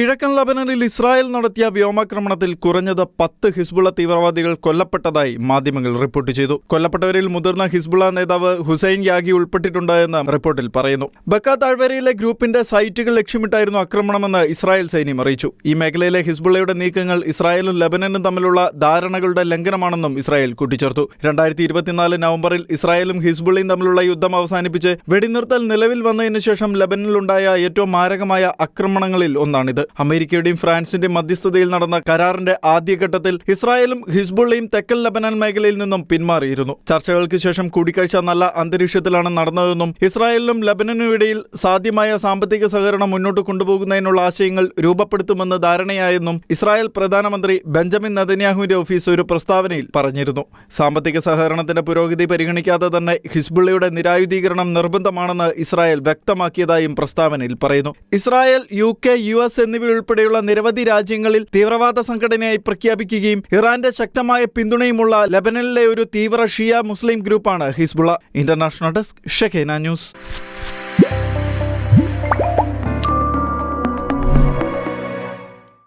കിഴക്കൻ ലബനനിൽ ഇസ്രായേൽ നടത്തിയ വ്യോമാക്രമണത്തിൽ കുറഞ്ഞത് 10 ഹിസ്ബുള്ള തീവ്രവാദികൾ കൊല്ലപ്പെട്ടതായി മാധ്യമങ്ങൾ റിപ്പോർട്ട് ചെയ്തു. കൊല്ലപ്പെട്ടവരിൽ മുതിർന്ന ഹിസ്ബുള്ള നേതാവ് ഹുസൈൻ യാഗി ഉൾപ്പെട്ടിട്ടുണ്ട് എന്ന് റിപ്പോർട്ടിൽ പറയുന്നു. ബക്ക താഴ്വരയിലെ ഗ്രൂപ്പിന്റെ സൈറ്റുകൾ ലക്ഷ്യമിട്ടായിരുന്നു ആക്രമണമെന്ന് ഇസ്രായേൽ സൈന്യം അറിയിച്ചു. ഈ മേഖലയിലെ ഹിസ്ബുള്ളയുടെ നീക്കങ്ങൾ ഇസ്രായേലും ലബനനും തമ്മിലുള്ള ധാരണകളുടെ ലംഘനമാണെന്നും ഇസ്രായേൽ കൂട്ടിച്ചേർത്തു. 2024 നവംബറിൽ ഇസ്രായേലും ഹിസ്ബുള്ളയും തമ്മിലുള്ള യുദ്ധം അവസാനിപ്പിച്ച് വെടിനിർത്തൽ നിലവിൽ വന്നതിന് ശേഷം ലബനനിലുണ്ടായ ഏറ്റവും മാരകമായ ആക്രമണങ്ങളിൽ ഒന്നാണിത്. അമേരിക്കയുടെയും ഫ്രാൻസിന്റെയും മധ്യസ്ഥതയിൽ നടന്ന കരാറിന്റെ ആദ്യഘട്ടത്തിൽ ഇസ്രായേലും ഹിസ്ബുള്ളയും തെക്കൻ ലബനൻ മേഖലയിൽ നിന്നും പിന്മാറിയിരുന്നു. ചർച്ചകൾക്ക് ശേഷം കൂടിക്കാഴ്ച നല്ല അന്തരീക്ഷത്തിലാണ് നടന്നതെന്നും ഇസ്രായേലിനും ലബനനും ഇടയിൽ സാധ്യമായ സാമ്പത്തിക സഹകരണം മുന്നോട്ട് കൊണ്ടുപോകുന്നതിനുള്ള ആശയങ്ങൾ രൂപപ്പെടുത്തുമെന്ന് ധാരണയായെന്നും ഇസ്രായേൽ പ്രധാനമന്ത്രി ബെഞ്ചമിൻ നെതന്യാഹുവിന്റെ ഓഫീസ് ഒരു പ്രസ്താവനയിൽ പറഞ്ഞിരുന്നു. സാമ്പത്തിക സഹകരണത്തിന്റെ പുരോഗതി പരിഗണിക്കാതെ തന്നെ ഹിസ്ബുള്ളയുടെ നിരായുധീകരണം നിർബന്ധമാണെന്ന് ഇസ്രായേൽ വ്യക്തമാക്കിയതായും പ്രസ്താവനയിൽ പറയുന്നു. ഇസ്രായേൽ, UK, US എന്നിവയുൾപ്പെടെയുള്ള നിരവധി രാജ്യങ്ങളിൽ തീവ്രവാദ സംഘടനയായി പ്രഖ്യാപിക്കുകയും ഇറാന്റെ ശക്തമായ പിന്തുണയുമുള്ള ലബനനിലെ ഒരു തീവ്ര ഷിയ മുസ്ലിം ഗ്രൂപ്പാണ് ഹിസ്ബുള്ള. International desk, ഷെഖേന news.